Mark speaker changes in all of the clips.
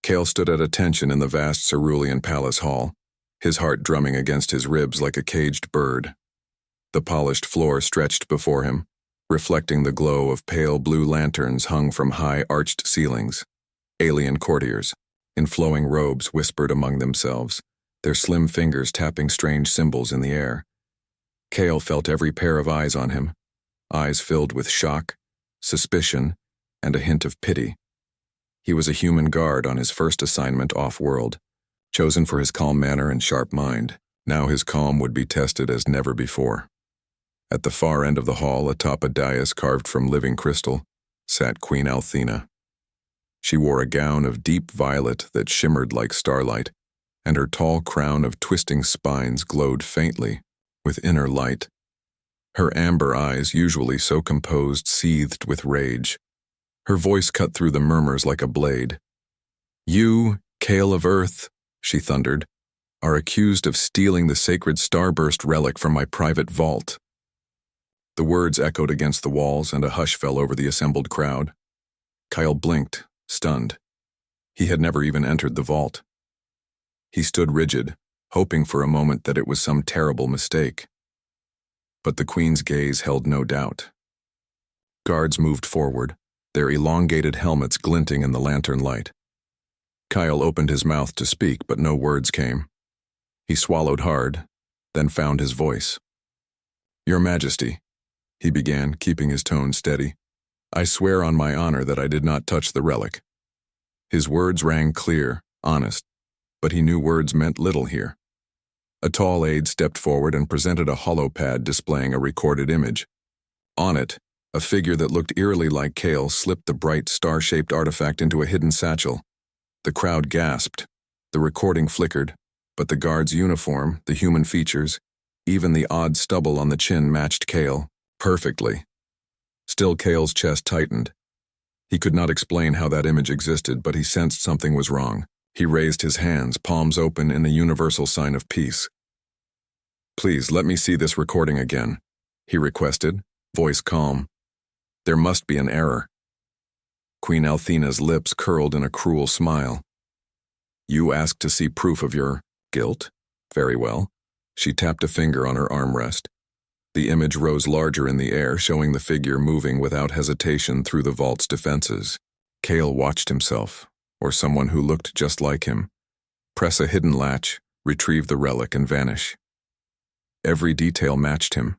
Speaker 1: Kale stood at attention in the vast cerulean palace hall, his heart drumming against his ribs like a caged bird. The polished floor stretched before him, reflecting the glow of pale blue lanterns hung from high arched ceilings. Alien courtiers, in flowing robes, whispered among themselves, their slim fingers tapping strange symbols in the air. Kale felt every pair of eyes on him, eyes filled with shock, suspicion, and a hint of pity. He was a human guard on his first assignment off-world, chosen for his calm manner and sharp mind. Now his calm would be tested as never before. At the far end of the hall, atop a dais carved from living crystal, sat Queen Althena. She wore a gown of deep violet that shimmered like starlight, and her tall crown of twisting spines glowed faintly with inner light. Her amber eyes, usually so composed, seethed with rage. Her voice cut through the murmurs like a blade. "You, Kale of Earth," she thundered, "are accused of stealing the sacred starburst relic from my private vault." The words echoed against the walls, and a hush fell over the assembled crowd. Kyle blinked, stunned. He had never even entered the vault. He stood rigid, hoping for a moment that it was some terrible mistake. But the Queen's gaze held no doubt. Guards moved forward, their elongated helmets glinting in the lantern light. Kyle opened his mouth to speak, but no words came. He swallowed hard, then found his voice. "Your Majesty," he began, keeping his tone steady, "I swear on my honor that I did not touch the relic." His words rang clear, honest, but he knew words meant little here. A tall aide stepped forward and presented a hollow pad displaying a recorded image. On it, a figure that looked eerily like Kale slipped the bright star-shaped artifact into a hidden satchel. The crowd gasped. The recording flickered, but the guard's uniform, the human features, even the odd stubble on the chin matched Kale perfectly. Still, Kale's chest tightened. He could not explain how that image existed, but he sensed something was wrong. He raised his hands, palms open in a universal sign of peace. "Please, let me see this recording again," he requested, voice calm. "There must be an error." Queen Althena's lips curled in a cruel smile. "You ask to see proof of your guilt? Very well." She tapped a finger on her armrest. The image rose larger in the air, showing the figure moving without hesitation through the vault's defenses. Kale watched himself, or someone who looked just like him, press a hidden latch, retrieve the relic, and vanish. Every detail matched him: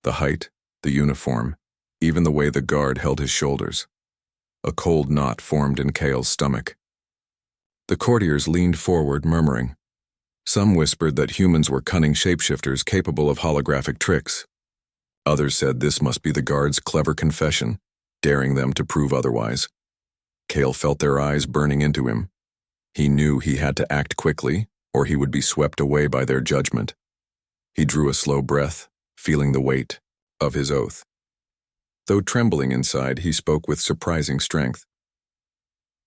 Speaker 1: the height, the uniform, even the way the guard held his shoulders. A cold knot formed in Kale's stomach. The courtiers leaned forward, murmuring. Some whispered that humans were cunning shapeshifters capable of holographic tricks. Others said this must be the guard's clever confession, daring them to prove otherwise. Kale felt their eyes burning into him. He knew he had to act quickly, or he would be swept away by their judgment. He drew a slow breath, feeling the weight of his oath. Though trembling inside, he spoke with surprising strength.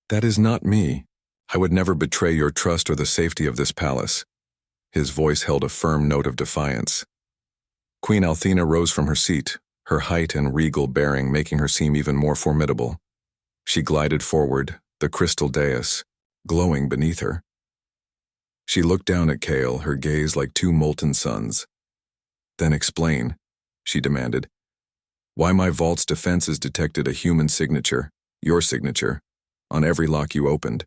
Speaker 1: "That is not me. I would never betray your trust or the safety of this palace." His voice held a firm note of defiance. Queen Althena rose from her seat, her height and regal bearing making her seem even more formidable. She glided forward, the crystal dais glowing beneath her. She looked down at Kale, her gaze like two molten suns. "Then explain," she demanded, "why my vault's defenses detected a human signature, your signature, on every lock you opened."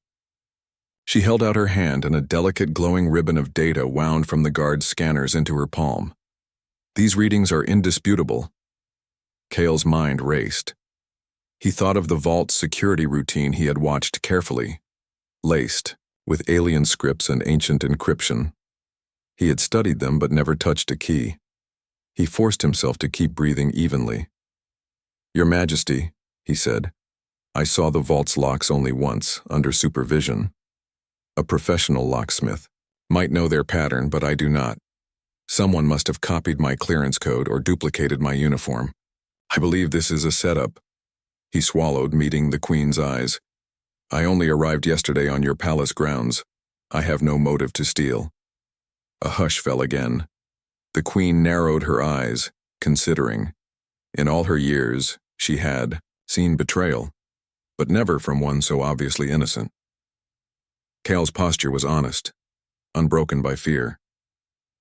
Speaker 1: She held out her hand, and a delicate glowing ribbon of data wound from the guard's scanners into her palm. "These readings are indisputable." Kale's mind raced. He thought of the vault's security routine he had watched carefully, laced with alien scripts and ancient encryption. He had studied them but never touched a key. He forced himself to keep breathing evenly. "Your Majesty," he said, "I saw the vault's locks only once, under supervision. A professional locksmith might know their pattern, but I do not. Someone must have copied my clearance code or duplicated my uniform. I believe this is a setup." He swallowed, meeting the Queen's eyes. "I only arrived yesterday on your palace grounds. I have no motive to steal." A hush fell again. The Queen narrowed her eyes, considering. In all her years, she had seen betrayal, but never from one so obviously innocent. Kale's posture was honest, unbroken by fear.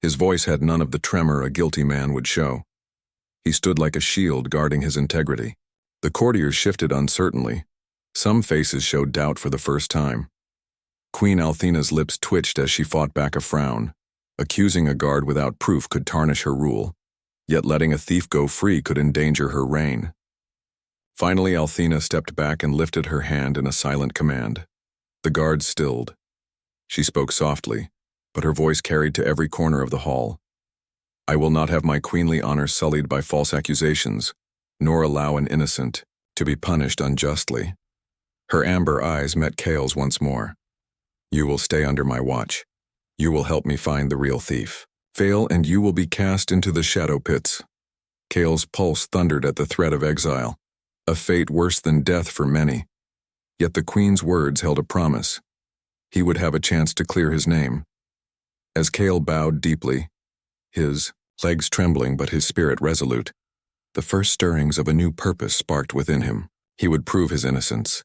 Speaker 1: His voice had none of the tremor a guilty man would show. He stood like a shield guarding his integrity. The courtiers shifted uncertainly. Some faces showed doubt for the first time. Queen Althena's lips twitched as she fought back a frown. Accusing a guard without proof could tarnish her rule, yet letting a thief go free could endanger her reign. Finally, Althena stepped back and lifted her hand in a silent command. The guard stilled. She spoke softly, but her voice carried to every corner of the hall. I will not have my queenly honor sullied by false accusations, nor allow an innocent to be punished unjustly. Her amber eyes met Kale's once more. You will stay under my watch. You will help me find the real thief. Fail and you will be cast into the shadow pits. Kale's pulse thundered at the threat of exile, a fate worse than death for many. Yet the queen's words held a promise. He would have a chance to clear his name. As Kale bowed deeply, his legs trembling but his spirit resolute, the first stirrings of a new purpose sparked within him. He would prove his innocence.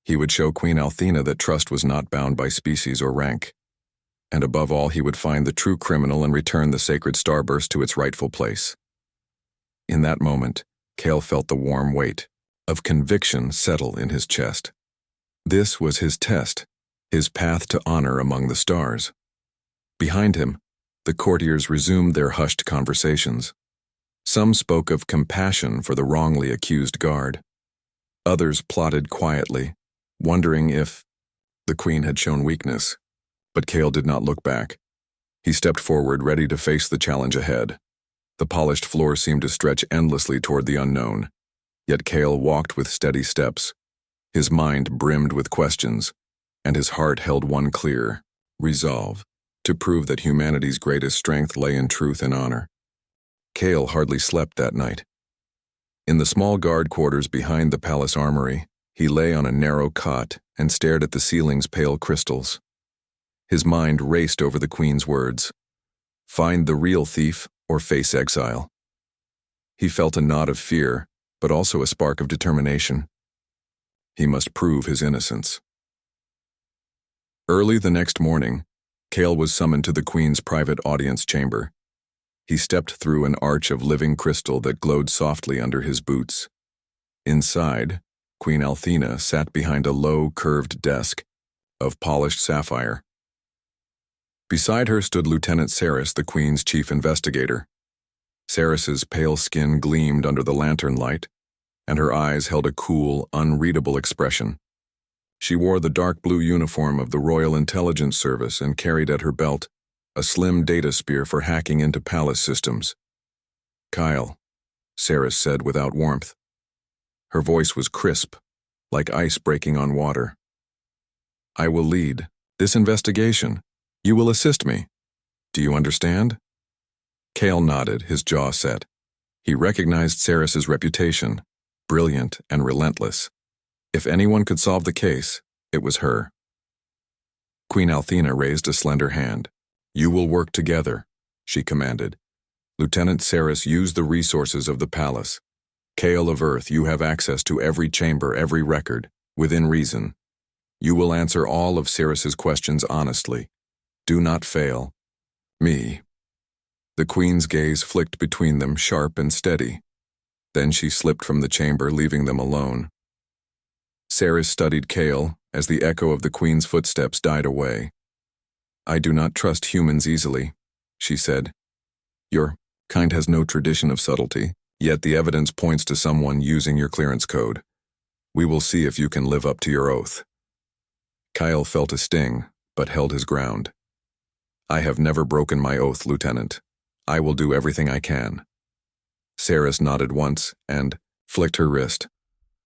Speaker 1: He would show Queen Althena that trust was not bound by species or rank. And above all, he would find the true criminal and return the sacred starburst to its rightful place. In that moment, Kale felt the warm weight of conviction settle in his chest. This was his test, his path to honor among the stars. Behind him, the courtiers resumed their hushed conversations. Some spoke of compassion for the wrongly accused guard. Others plotted quietly, wondering if the queen had shown weakness. But Kale did not look back. He stepped forward, ready to face the challenge ahead. The polished floor seemed to stretch endlessly toward the unknown, yet Kale walked with steady steps. His mind brimmed with questions, and his heart held one clear resolve to prove that humanity's greatest strength lay in truth and honor. Kale hardly slept that night. In the small guard quarters behind the palace armory, he lay on a narrow cot and stared at the ceiling's pale crystals. His mind raced over the queen's words. Find the real thief or face exile. He felt a knot of fear, but also a spark of determination. He must prove his innocence. Early the next morning, Kale was summoned to the queen's private audience chamber. He stepped through an arch of living crystal that glowed softly under his boots. Inside, Queen Althena sat behind a low, curved desk of polished sapphire. Beside her stood Lieutenant Saris, the queen's chief investigator. Saris's pale skin gleamed under the lantern light, and her eyes held a cool, unreadable expression. She wore the dark blue uniform of the Royal Intelligence Service and carried at her belt a slim data spear for hacking into palace systems. Kyle, Saris said without warmth. Her voice was crisp, like ice breaking on water. I will lead this investigation. You will assist me. Do you understand? Kale nodded, his jaw set. He recognized Saris's reputation, brilliant and relentless. If anyone could solve the case, it was her. Queen Althena raised a slender hand. You will work together, she commanded. Lieutenant Saris used the resources of the palace. Kale of Earth, you have access to every chamber, every record, within reason. You will answer all of Saris's questions honestly. Do not fail. Me. The queen's gaze flicked between them, sharp and steady. Then she slipped from the chamber, leaving them alone. Saris studied Kale as the echo of the queen's footsteps died away. I do not trust humans easily, she said. Your kind has no tradition of subtlety, yet the evidence points to someone using your clearance code. We will see if you can live up to your oath. Kyle felt a sting, but held his ground. I have never broken my oath, Lieutenant. I will do everything I can. Saris nodded once and flicked her wrist.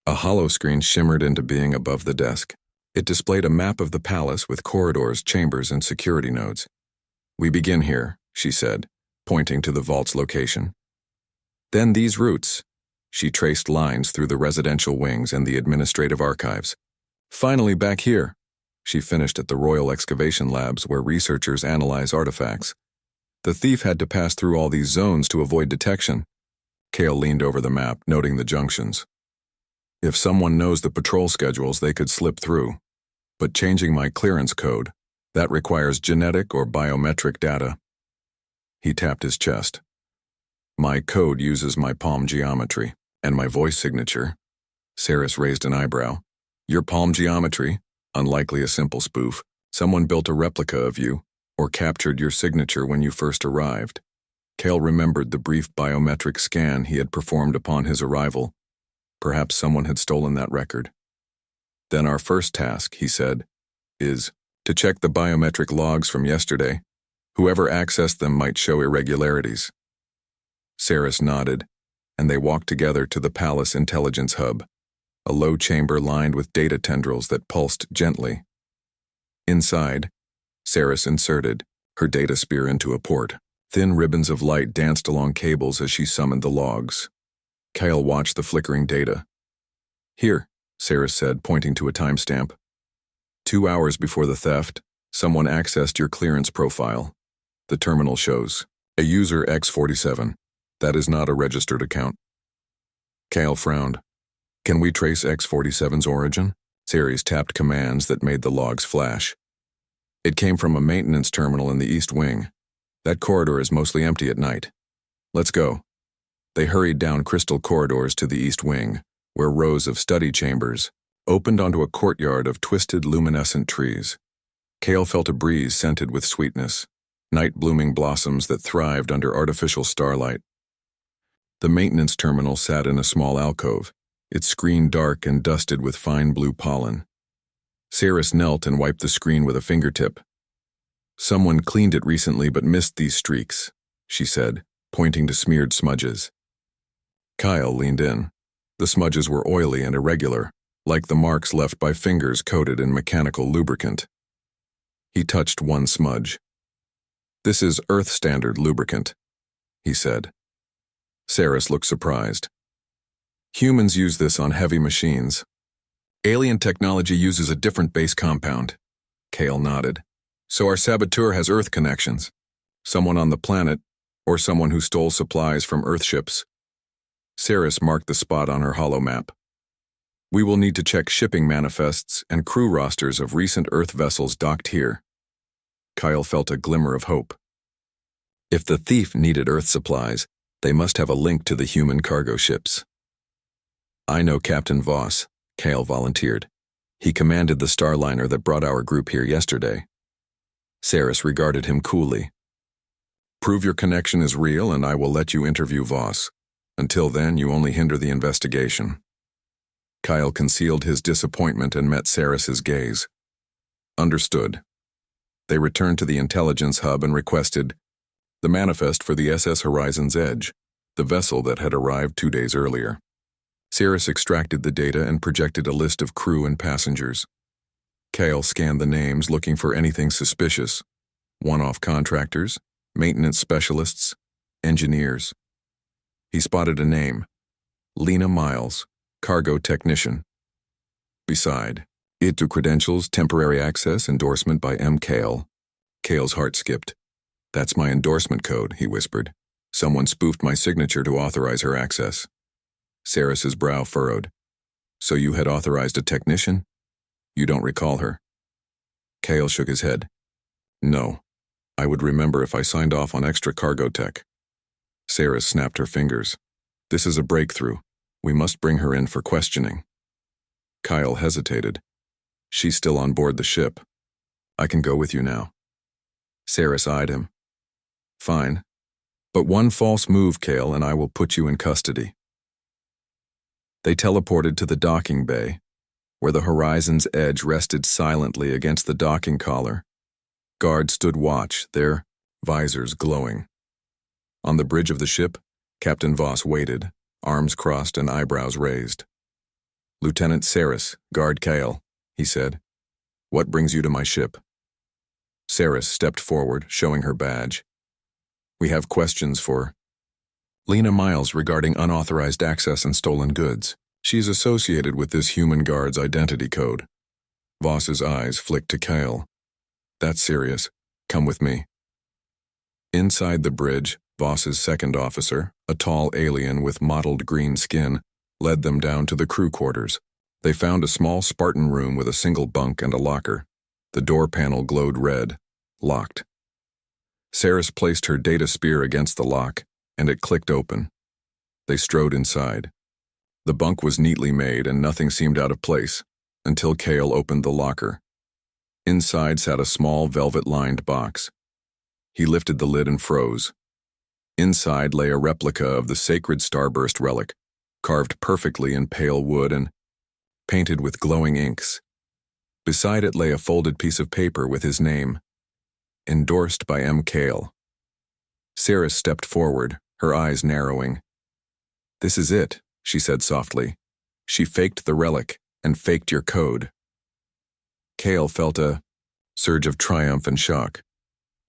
Speaker 1: A hollow screen shimmered into being above the desk. It displayed a map of the palace with corridors, chambers, and security nodes. We begin here, she said, pointing to the vault's location. Then these routes. She traced lines through the residential wings and the administrative archives. Finally back here. She finished at the Royal Excavation Labs where researchers analyze artifacts. The thief had to pass through all these zones to avoid detection. Kale leaned over the map, noting the junctions. If someone knows the patrol schedules, they could slip through. But changing my clearance code, that requires genetic or biometric data. He tapped his chest. My code uses my palm geometry and my voice signature. Saris raised an eyebrow. Your palm geometry? Unlikely a simple spoof. Someone built a replica of you, or captured your signature when you first arrived. Cale remembered the brief biometric scan he had performed upon his arrival. Perhaps someone had stolen that record. Then our first task, he said, is to check the biometric logs from yesterday. Whoever accessed them might show irregularities. Saris nodded, and they walked together to the palace intelligence hub, a low chamber lined with data tendrils that pulsed gently. Inside, Saris inserted her data spear into a port. Thin ribbons of light danced along cables as she summoned the logs. Cale watched the flickering data. Here, Saris said, pointing to a timestamp. 2 hours before the theft, someone accessed your clearance profile. The terminal shows a user X47. That is not a registered account. Cale frowned. Can we trace X47's origin? Saris tapped commands that made the logs flash. It came from a maintenance terminal in the East Wing. That corridor is mostly empty at night. Let's go. They hurried down crystal corridors to the East Wing, where rows of study chambers opened onto a courtyard of twisted luminescent trees. Cale felt a breeze scented with sweetness, night-blooming blossoms that thrived under artificial starlight. The maintenance terminal sat in a small alcove, its screen dark and dusted with fine blue pollen. Saris knelt and wiped the screen with a fingertip. Someone cleaned it recently but missed these streaks, she said, pointing to smeared smudges. Kyle leaned in. The smudges were oily and irregular, like the marks left by fingers coated in mechanical lubricant. He touched one smudge. This is Earth standard lubricant, he said. Saris looked surprised. Humans use this on heavy machines. Alien technology uses a different base compound. Cale nodded. So our saboteur has Earth connections. Someone on the planet, or someone who stole supplies from Earth ships. Saris marked the spot on her holomap. We will need to check shipping manifests and crew rosters of recent Earth vessels docked here. Kyle felt a glimmer of hope. If the thief needed Earth supplies, they must have a link to the human cargo ships. I know Captain Voss, Cale volunteered. He commanded the starliner that brought our group here yesterday. Saris regarded him coolly. Prove your connection is real and I will let you interview Voss. Until then, you only hinder the investigation. Kyle concealed his disappointment and met Saris's gaze. Understood. They returned to the intelligence hub and requested the manifest for the SS Horizon's Edge, the vessel that had arrived 2 days earlier. Saris extracted the data and projected a list of crew and passengers. Cale scanned the names looking for anything suspicious. One-off contractors, maintenance specialists, engineers. He spotted a name. Lena Miles, cargo technician. Beside, it to credentials, temporary access, endorsement by M. Cale. Cale's heart skipped. That's my endorsement code, he whispered. Someone spoofed my signature to authorize her access. Saris's brow furrowed. So you had authorized a technician? You don't recall her? Cale shook his head. No. I would remember if I signed off on extra cargo tech. Saris snapped her fingers. This is a breakthrough. We must bring her in for questioning. Kyle hesitated. She's still on board the ship. I can go with you now. Saris eyed him. Fine. But one false move, Cale, and I will put you in custody. They teleported to the docking bay, where the Horizon's Edge rested silently against the docking collar. Guards stood watch, their visors glowing. On the bridge of the ship, Captain Voss waited, arms crossed and eyebrows raised. Lieutenant Saris, guard Cale, he said. What brings you to my ship? Saris stepped forward, showing her badge. We have questions for Lena Miles regarding unauthorized access and stolen goods. She's associated with this human guard's identity code. Voss's eyes flicked to Cale. That's serious. Come with me. Inside the bridge, Voss's second officer, a tall alien with mottled green skin, led them down to the crew quarters, They found a small Spartan room with a single bunk and a locker. The door panel glowed red, locked. Saris placed her data spear against the lock, and it clicked open. They strode inside. The bunk was neatly made and nothing seemed out of place, until Kale opened the locker. Inside sat a small velvet-lined box. He lifted the lid and froze. Inside lay a replica of the sacred starburst relic, carved perfectly in pale wood and painted with glowing inks. Beside it lay a folded piece of paper with his name, endorsed by M. Kale. Saris stepped forward, her eyes narrowing. "This is it," she said softly. "She faked the relic and faked your code." Kale felt a surge of triumph and shock.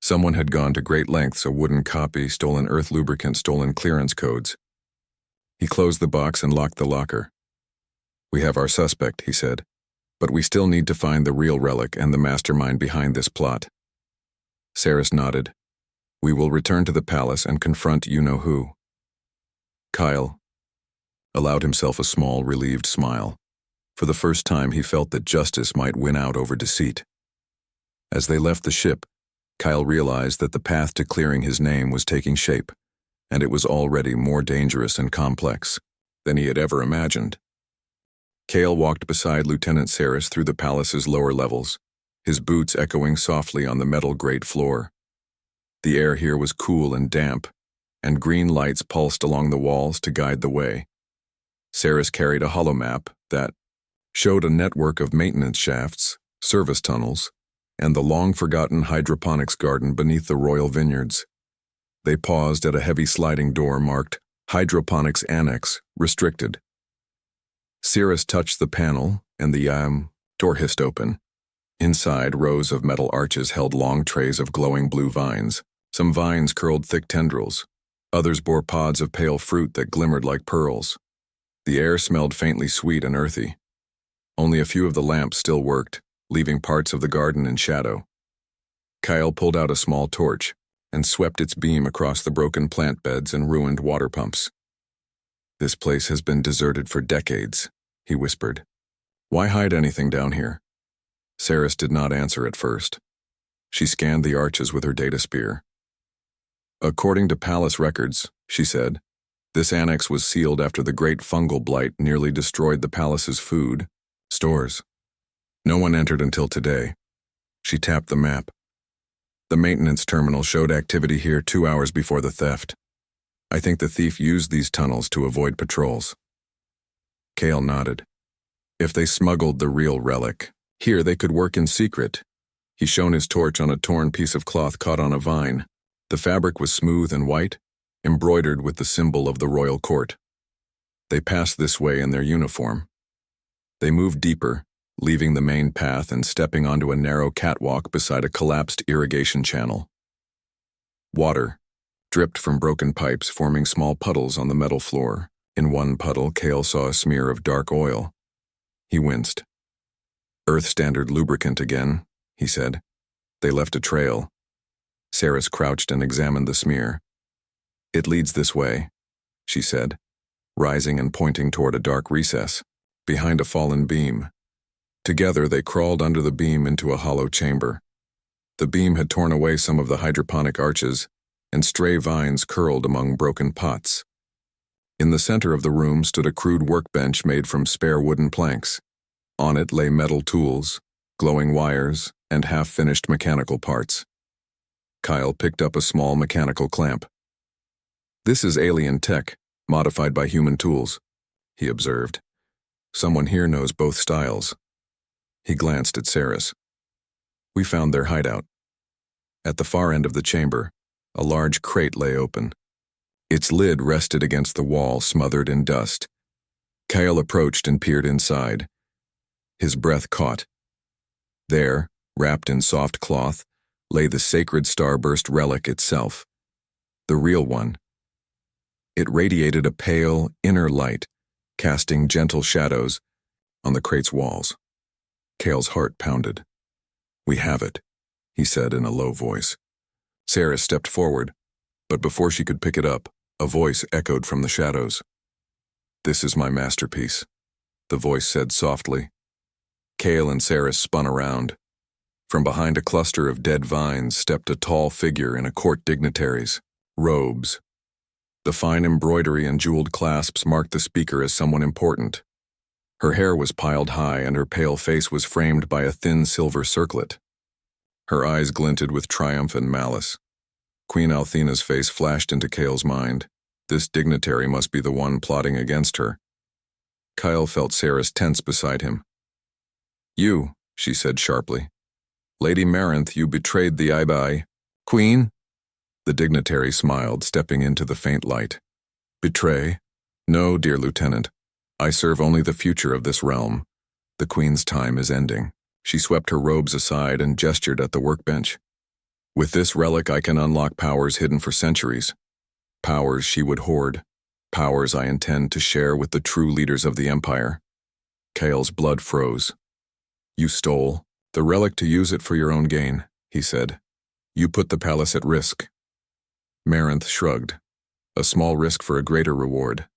Speaker 1: Someone had gone to great lengths: a wooden copy, stolen earth lubricant, stolen clearance codes. He closed the box and locked the locker. "We have our suspect," he said, "but we still need to find the real relic and the mastermind behind this plot." Saris nodded. "We will return to the palace and confront you-know-who." Kyle allowed himself a small, relieved smile. For the first time, he felt that justice might win out over deceit. As they left the ship, Kyle realized that the path to clearing his name was taking shape, and it was already more dangerous and complex than he had ever imagined. Kale walked beside Lieutenant Saris through the palace's lower levels, his boots echoing softly on the metal grate floor. The air here was cool and damp, and green lights pulsed along the walls to guide the way. Saris carried a holomap that showed a network of maintenance shafts, service tunnels, and the long-forgotten hydroponics garden beneath the royal vineyards. They paused at a heavy sliding door marked Hydroponics Annex, Restricted. Saris touched the panel, and the door hissed open. Inside, rows of metal arches held long trays of glowing blue vines. Some vines curled thick tendrils. Others bore pods of pale fruit that glimmered like pearls. The air smelled faintly sweet and earthy. Only a few of the lamps still worked, leaving parts of the garden in shadow. Kyle pulled out a small torch and swept its beam across the broken plant beds and ruined water pumps. "This place has been deserted for decades," he whispered. "Why hide anything down here?" Saris did not answer at first. She scanned the arches with her data spear. "According to palace records," she said, "this annex was sealed after the great fungal blight nearly destroyed the palace's food stores. No one entered until today." She tapped the map. "The maintenance terminal showed activity here 2 hours before the theft. I think the thief used these tunnels to avoid patrols." Kale nodded. "If they smuggled the real relic here, they could work in secret." He shone his torch on a torn piece of cloth caught on a vine. The fabric was smooth and white, embroidered with the symbol of the royal court. They passed this way in their uniform. They moved deeper, leaving the main path and stepping onto a narrow catwalk beside a collapsed irrigation channel. Water dripped from broken pipes, forming small puddles on the metal floor. In one puddle, Kale saw a smear of dark oil. He winced. "Earth standard lubricant again," he said. They left a trail. Saris crouched and examined the smear. "It leads this way," she said, rising and pointing toward a dark recess, behind a fallen beam. Together they crawled under the beam into a hollow chamber. The beam had torn away some of the hydroponic arches, and stray vines curled among broken pots. In the center of the room stood a crude workbench made from spare wooden planks. On it lay metal tools, glowing wires, and half-finished mechanical parts. Kyle picked up a small mechanical clamp. "This is alien tech, modified by human tools," he observed. "Someone here knows both styles." He glanced at Saris. "We found their hideout." At the far end of the chamber, a large crate lay open. Its lid rested against the wall, smothered in dust. Kyle approached and peered inside. His breath caught. There, wrapped in soft cloth, lay the sacred starburst relic itself. The real one. It radiated a pale, inner light, casting gentle shadows on the crate's walls. Kale's heart pounded. "We have it," he said in a low voice. Saris stepped forward, but before she could pick it up, a voice echoed from the shadows. "This is my masterpiece." the voice said softly. Kale and Saris spun around. From behind a cluster of dead vines stepped a tall figure in a court dignitary's robes. The fine embroidery and jeweled clasps marked the speaker as someone important. Her hair was piled high and her pale face was framed by a thin silver circlet. Her eyes glinted with triumph and malice. Queen Althena's face flashed into Kale's mind. This dignitary must be the one plotting against her. Kyle felt Saris tense beside him. "You," she said sharply. "Lady Marinth, you betrayed the Ibai." "Queen?" The dignitary smiled, stepping into the faint light. "Betray? No, dear lieutenant. I serve only the future of this realm. The Queen's time is ending." She swept her robes aside and gestured at the workbench. "With this relic I can unlock powers hidden for centuries. Powers she would hoard. Powers I intend to share with the true leaders of the Empire." Kale's blood froze. "You stole the relic to use it for your own gain," he said. "You put the palace at risk." Marinth shrugged. "A small risk for a greater reward.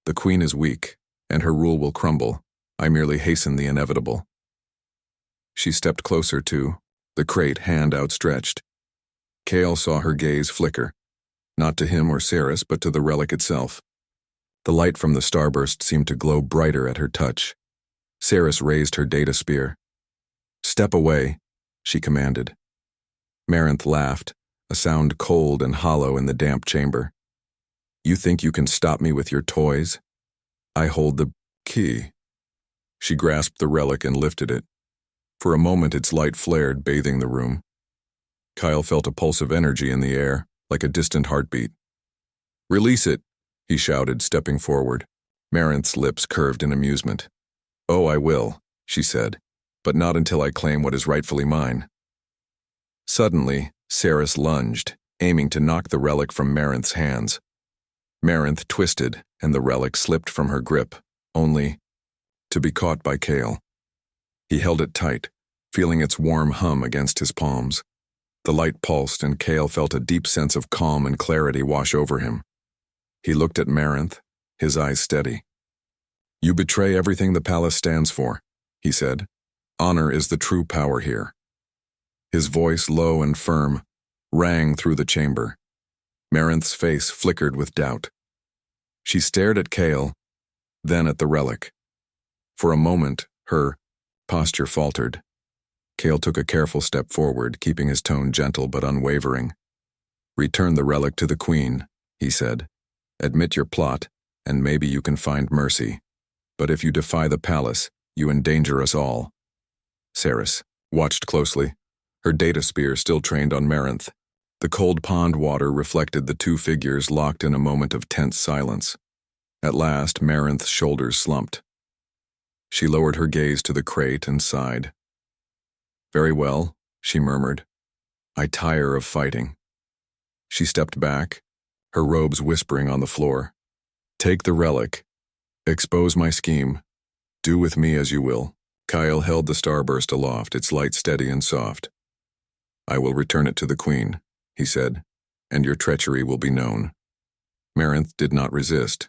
Speaker 1: The Queen is weak, and her rule will crumble. I merely hasten the inevitable." She stepped closer to the crate, hand outstretched. Kale saw her gaze flicker, not to him or Saris, but to the relic itself. The light from the starburst seemed to glow brighter at her touch. Saris raised her data spear. "Step away," she commanded. Marinth laughed, a sound cold and hollow in the damp chamber. "You think you can stop me with your toys? I hold the key." She grasped the relic and lifted it. For a moment its light flared, bathing the room. Kyle felt a pulse of energy in the air, like a distant heartbeat. "Release it," he shouted, stepping forward. Marinth's lips curved in amusement. "Oh, I will," she said, "but not until I claim what is rightfully mine." Suddenly, Saris lunged, aiming to knock the relic from Marinth's hands. Marinth twisted, and the relic slipped from her grip, only to be caught by Kale. He held it tight, feeling its warm hum against his palms. The light pulsed, and Kale felt a deep sense of calm and clarity wash over him. He looked at Marinth, his eyes steady. "You betray everything the palace stands for," he said. "Honor is the true power here." His voice, low and firm, rang through the chamber. Marinth's face flickered with doubt. She stared at Kale, then at the relic. For a moment, her posture faltered. Kale took a careful step forward, keeping his tone gentle but unwavering. "Return the relic to the Queen," he said. "Admit your plot, and maybe you can find mercy. But if you defy the palace, you endanger us all." Saris watched closely, her data spear still trained on Marinth. The cold pond water reflected the two figures locked in a moment of tense silence. At last, Marinth's shoulders slumped. She lowered her gaze to the crate and sighed. "Very well," she murmured. "I tire of fighting." She stepped back, her robes whispering on the floor. "Take the relic. Expose my scheme. Do with me as you will." Kyle held the starburst aloft, its light steady and soft. "I will return it to the Queen," he said, "and your treachery will be known." Marinth did not resist.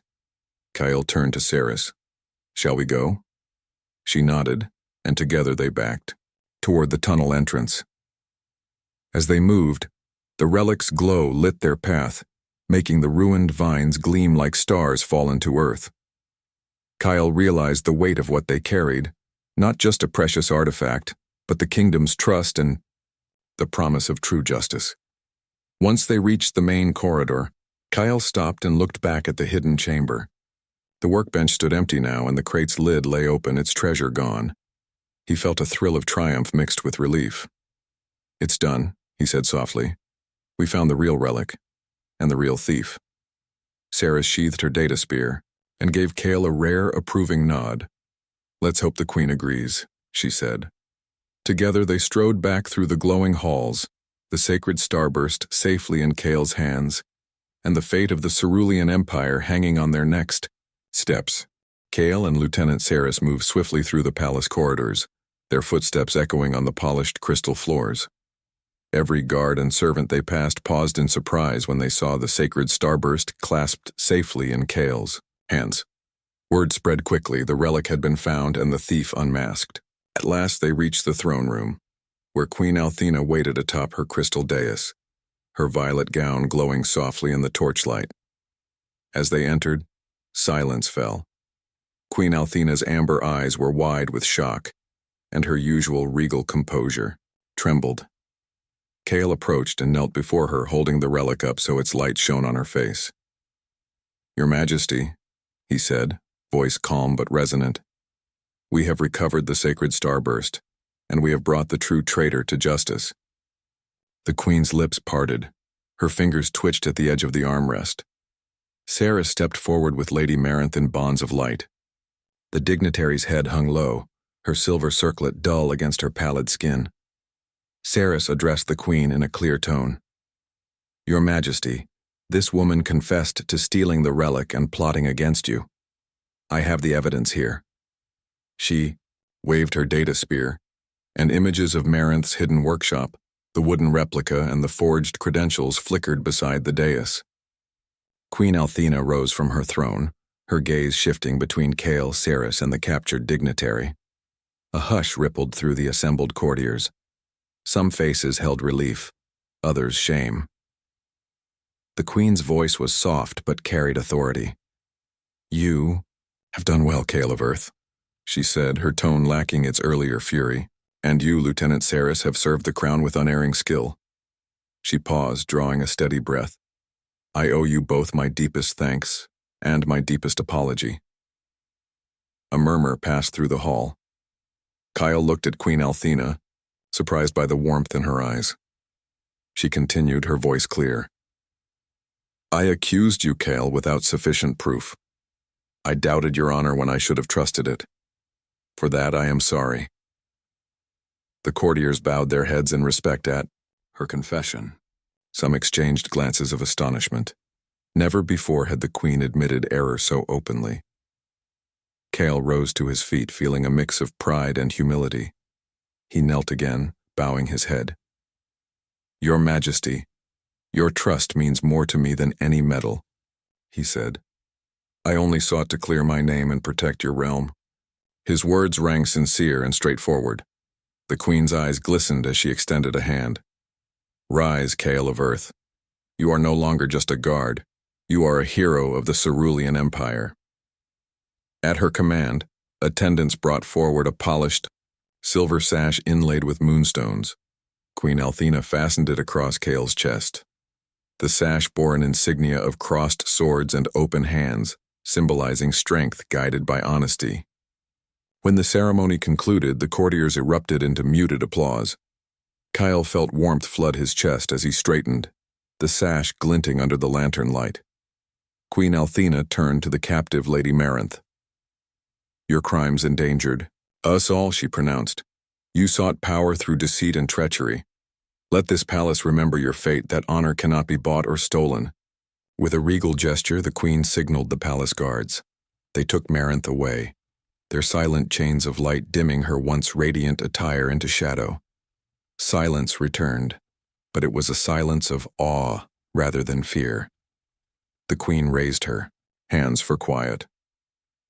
Speaker 1: Kyle turned to Saris. "Shall we go?" She nodded, and together they backed toward the tunnel entrance. As they moved, the relic's glow lit their path, making the ruined vines gleam like stars fallen to earth. Kyle realized the weight of what they carried, not just a precious artifact, but the kingdom's trust and the promise of true justice. Once they reached the main corridor, Kyle stopped and looked back at the hidden chamber. The workbench stood empty now, and the crate's lid lay open, its treasure gone. He felt a thrill of triumph mixed with relief. "It's done," he said softly. "We found the real relic, and the real thief." Sarah sheathed her data spear and gave Kale a rare, approving nod. "Let's hope the Queen agrees," she said. Together they strode back through the glowing halls, the sacred starburst safely in Kale's hands, and the fate of the Cerulean Empire hanging on their next steps. Kale and Lieutenant Saris moved swiftly through the palace corridors, their footsteps echoing on the polished crystal floors. Every guard and servant they passed paused in surprise when they saw the sacred starburst clasped safely in Kale's hands. Word spread quickly, the relic had been found and the thief unmasked. At last they reached the throne room, where Queen Althena waited atop her crystal dais, her violet gown glowing softly in the torchlight. As they entered, silence fell. Queen Althena's amber eyes were wide with shock, and her usual regal composure trembled. Kale approached and knelt before her, holding the relic up so its light shone on her face. "Your Majesty," he said, voice calm but resonant, "we have recovered the sacred starburst, and we have brought the true traitor to justice." The queen's lips parted. Her fingers twitched at the edge of the armrest. Sarah stepped forward with Lady Marinth in bonds of light. The dignitary's head hung low, her silver circlet dull against her pallid skin. Saris addressed the queen in a clear tone. "Your Majesty, this woman confessed to stealing the relic and plotting against you. I have the evidence here." She waved her data spear, and images of Marinth's hidden workshop, the wooden replica and the forged credentials flickered beside the dais. Queen Althena rose from her throne, her gaze shifting between Kale, Saris, and the captured dignitary. A hush rippled through the assembled courtiers. Some faces held relief, others shame. The queen's voice was soft but carried authority. "You have done well, Kale of Earth," she said, her tone lacking its earlier fury. "And you, Lieutenant Saris, have served the crown with unerring skill." She paused, drawing a steady breath. "I owe you both my deepest thanks and my deepest apology." A murmur passed through the hall. Kyle looked at Queen Althena, surprised by the warmth in her eyes. She continued, her voice clear. "I accused you, Kale, without sufficient proof. I doubted your honor when I should have trusted it. For that I am sorry." The courtiers bowed their heads in respect at her confession. Some exchanged glances of astonishment. Never before had the queen admitted error so openly. Kale rose to his feet, feeling a mix of pride and humility. He knelt again, bowing his head. "Your Majesty, your trust means more to me than any medal," he said. "I only sought to clear my name and protect your realm." His words rang sincere and straightforward. The queen's eyes glistened as she extended a hand. "Rise, Kale of Earth. You are no longer just a guard. You are a hero of the Cerulean Empire." At her command, attendants brought forward a polished, silver sash inlaid with moonstones. Queen Althena fastened it across Kale's chest. The sash bore an insignia of crossed swords and open hands, symbolizing strength guided by honesty. When the ceremony concluded, the courtiers erupted into muted applause. Kyle felt warmth flood his chest as he straightened, the sash glinting under the lantern light. Queen Althena turned to the captive Lady Marinth. "Your crimes endangered us all," she pronounced. "You sought power through deceit and treachery. Let this palace remember your fate, that honor cannot be bought or stolen." With a regal gesture, the queen signaled the palace guards. They took Marinth away, their silent chains of light dimming her once radiant attire into shadow. Silence returned, but it was a silence of awe rather than fear. The queen raised her, hands for quiet.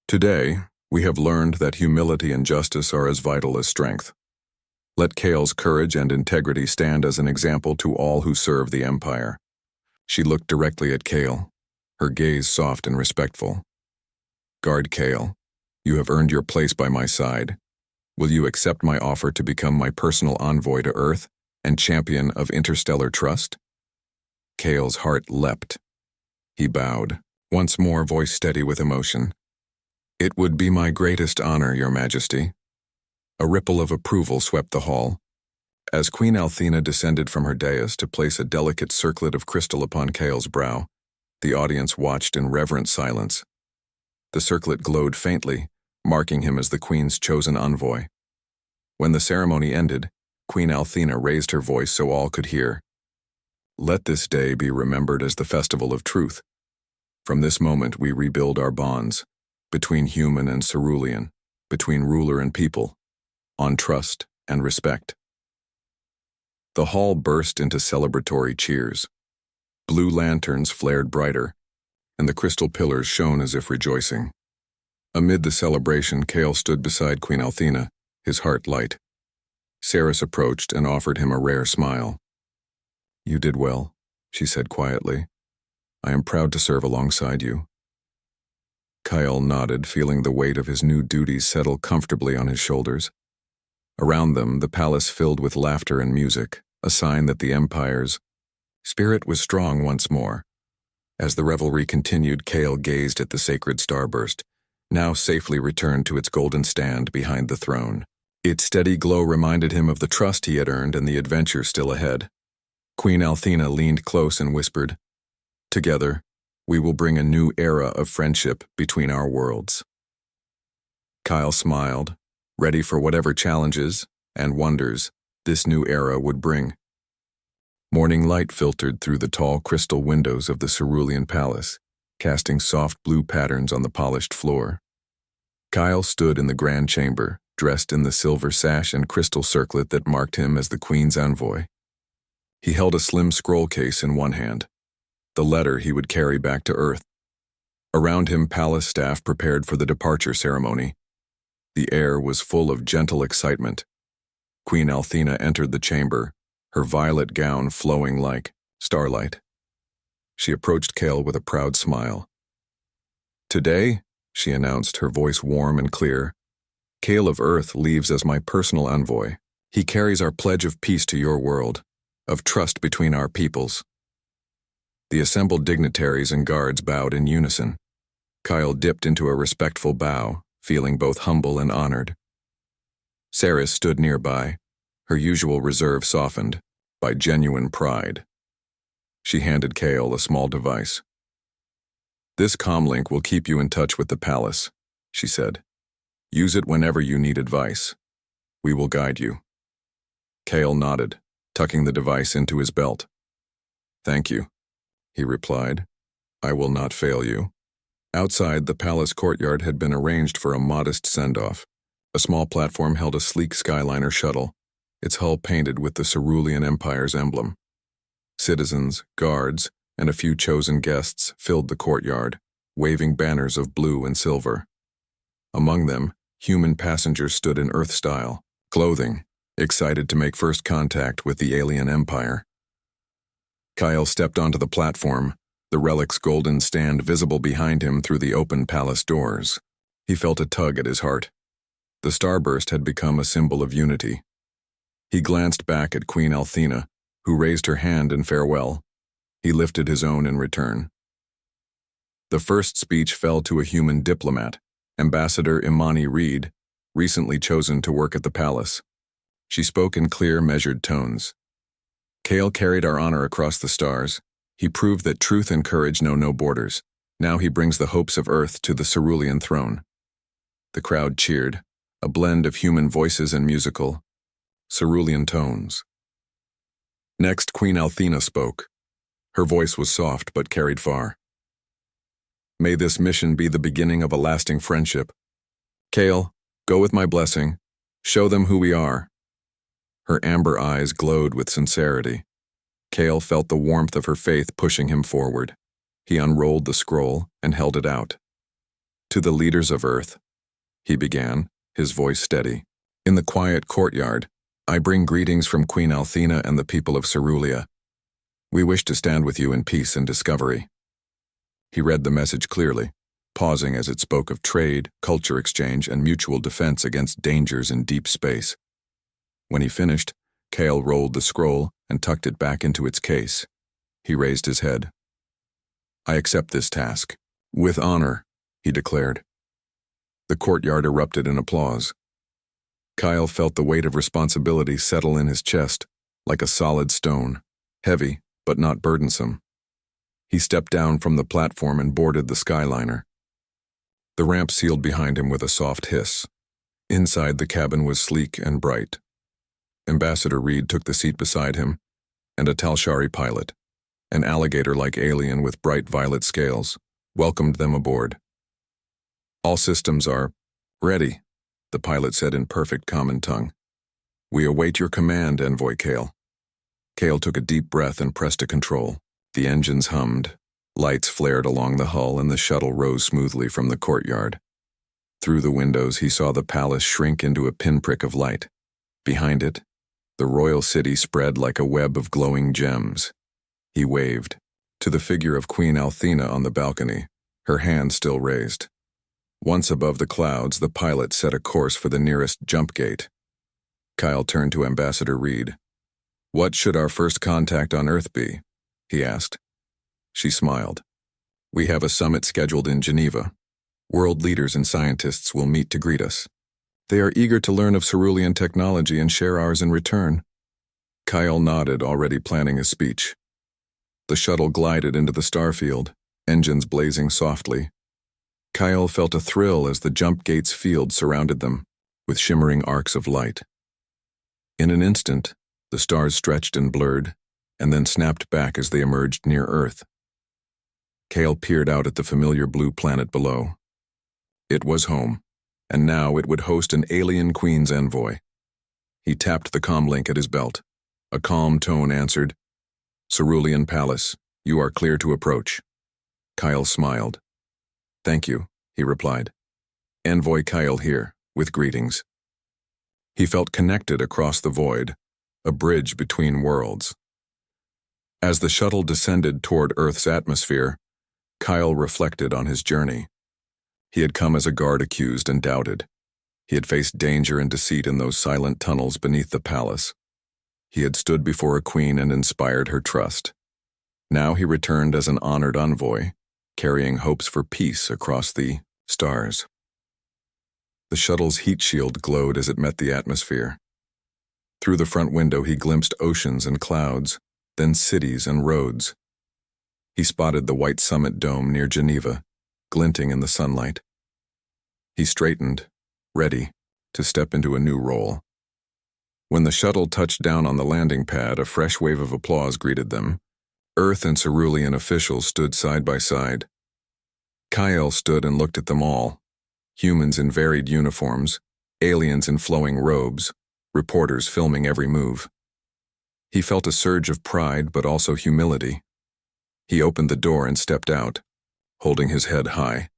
Speaker 1: "Today, we have learned that humility and justice are as vital as strength. Let Kale's courage and integrity stand as an example to all who serve the Empire." She looked directly at Kale, her gaze soft and respectful. "Guard Kale, you have earned your place by my side. Will you accept my offer to become my personal envoy to Earth and champion of interstellar trust?" Kale's heart leapt. He bowed, once more voice steady with emotion. "It would be my greatest honor, Your Majesty." A ripple of approval swept the hall. As Queen Althena descended from her dais to place a delicate circlet of crystal upon Kale's brow, the audience watched in reverent silence. The circlet glowed faintly, marking him as the queen's chosen envoy. When the ceremony ended, Queen Althena raised her voice so all could hear. "Let this day be remembered as the festival of truth. From this moment we rebuild our bonds, between human and cerulean, between ruler and people, on trust and respect." The hall burst into celebratory cheers. Blue lanterns flared brighter, and the crystal pillars shone as if rejoicing. Amid the celebration, Kale stood beside Queen Althena, his heart light. Saris approached and offered him a rare smile. "You did well," she said quietly. "I am proud to serve alongside you." Kyle nodded, feeling the weight of his new duties settle comfortably on his shoulders. Around them, the palace filled with laughter and music, a sign that the Empire's spirit was strong once more. As the revelry continued, Kale gazed at the sacred starburst, now safely returned to its golden stand behind the throne. Its steady glow reminded him of the trust he had earned and the adventure still ahead. Queen Althena leaned close and whispered, "Together, we will bring a new era of friendship between our worlds." Kyle smiled, ready for whatever challenges and wonders this new era would bring. Morning light filtered through the tall crystal windows of the cerulean palace, casting soft blue patterns on the polished floor. Kyle stood in the grand chamber, dressed in the silver sash and crystal circlet that marked him as the Queen's envoy. He held a slim scroll case in one hand, the letter he would carry back to Earth. Around him, palace staff prepared for the departure ceremony. The air was full of gentle excitement. Queen Althena entered the chamber, her violet gown flowing like starlight. She approached Kale with a proud smile. "Today," she announced, her voice warm and clear, "Kale of Earth leaves as my personal envoy. He carries our pledge of peace to your world, of trust between our peoples." The assembled dignitaries and guards bowed in unison. Kyle dipped into a respectful bow, feeling both humble and honored. Saris stood nearby, her usual reserve softened by genuine pride. She handed Kale a small device. "This comlink will keep you in touch with the palace," she said. "Use it whenever you need advice. We will guide you." Kale nodded, tucking the device into his belt. "Thank you," he replied. "I will not fail you." Outside, the palace courtyard had been arranged for a modest send-off. A small platform held a sleek Skyliner shuttle, its hull painted with the Cerulean Empire's emblem. Citizens, guards, and a few chosen guests filled the courtyard, waving banners of blue and silver. Among them, human passengers stood in Earth-style clothing, excited to make first contact with the alien empire. Kyle stepped onto the platform, the relic's golden stand visible behind him through the open palace doors. He felt a tug at his heart. The starburst had become a symbol of unity. He glanced back at Queen Althena, who raised her hand in farewell. He lifted his own in return. The first speech fell to a human diplomat, Ambassador Imani Reed, recently chosen to work at the palace. She spoke in clear, measured tones. "Kale carried our honor across the stars. He proved that truth and courage know no borders. Now he brings the hopes of Earth to the cerulean throne." The crowd cheered, a blend of human voices and musical, cerulean tones. Next, Queen Althena spoke. Her voice was soft but carried far. "May this mission be the beginning of a lasting friendship. Kale, go with my blessing. Show them who we are." Her amber eyes glowed with sincerity. Kale felt the warmth of her faith pushing him forward. He unrolled the scroll and held it out. "To the leaders of Earth," he began, his voice steady. "In the quiet courtyard, I bring greetings from Queen Althena and the people of Cerulia. We wish to stand with you in peace and discovery." He read the message clearly, pausing as it spoke of trade, culture exchange, and mutual defense against dangers in deep space. When he finished, Kale rolled the scroll and tucked it back into its case. He raised his head. "I accept this task. With honor," he declared. The courtyard erupted in applause. Kyle felt the weight of responsibility settle in his chest, like a solid stone, heavy but not burdensome. He stepped down from the platform and boarded the Skyliner. The ramp sealed behind him with a soft hiss. Inside, the cabin was sleek and bright. Ambassador Reed took the seat beside him, and a Talshari pilot, an alligator-like alien with bright violet scales, welcomed them aboard. "All systems are ready," the pilot said in perfect common tongue. "We await your command, Envoy Kale." Kale took a deep breath and pressed a control. The engines hummed, lights flared along the hull, and the shuttle rose smoothly from the courtyard. Through the windows, he saw the palace shrink into a pinprick of light. Behind it, the royal city spread like a web of glowing gems. He waved to the figure of Queen Althena on the balcony, her hand still raised. Once above the clouds, the pilot set a course for the nearest jump gate. Kyle turned to Ambassador Reed. "What should our first contact on Earth be?" he asked. She smiled. "We have a summit scheduled in Geneva. World leaders and scientists will meet to greet us. They are eager to learn of cerulean technology and share ours in return." Kyle nodded, already planning his speech. The shuttle glided into the starfield, engines blazing softly. Kyle felt a thrill as the jump gate's field surrounded them, with shimmering arcs of light. In an instant, the stars stretched and blurred, and then snapped back as they emerged near Earth. Kyle peered out at the familiar blue planet below. It was home, and now it would host an alien queen's envoy. He tapped the comlink at his belt. A calm tone answered, "Cerulean Palace, you are clear to approach." Kyle smiled. "Thank you," he replied. "Envoy Kyle here, with greetings." He felt connected across the void, a bridge between worlds. As the shuttle descended toward Earth's atmosphere, Kyle reflected on his journey. He had come as a guard accused and doubted. He had faced danger and deceit in those silent tunnels beneath the palace. He had stood before a queen and inspired her trust. Now he returned as an honored envoy, carrying hopes for peace across the stars. The shuttle's heat shield glowed as it met the atmosphere. Through the front window he glimpsed oceans and clouds, then cities and roads. He spotted the white summit dome near Geneva, glinting in the sunlight. He straightened, ready to step into a new role. When the shuttle touched down on the landing pad, a fresh wave of applause greeted them. Earth and cerulean officials stood side by side. Kyle stood and looked at them all. Humans in varied uniforms, aliens in flowing robes, reporters filming every move. He felt a surge of pride but also humility. He opened the door and stepped out, holding his head high.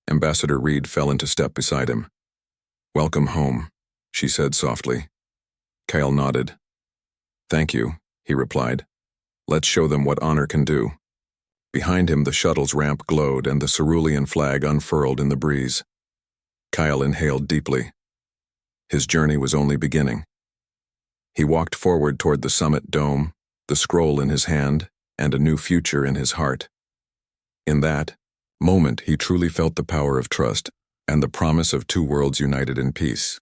Speaker 1: Ambassador Reed fell into step beside him. "Welcome home," she said softly. Kyle nodded. "Thank you," he replied. "Let's show them what honor can do." Behind him, the shuttle's ramp glowed and the cerulean flag unfurled in the breeze. Kyle inhaled deeply. His journey was only beginning. He walked forward toward the summit dome, the scroll in his hand, and a new future in his heart. In that moment, he truly felt the power of trust and the promise of two worlds united in peace.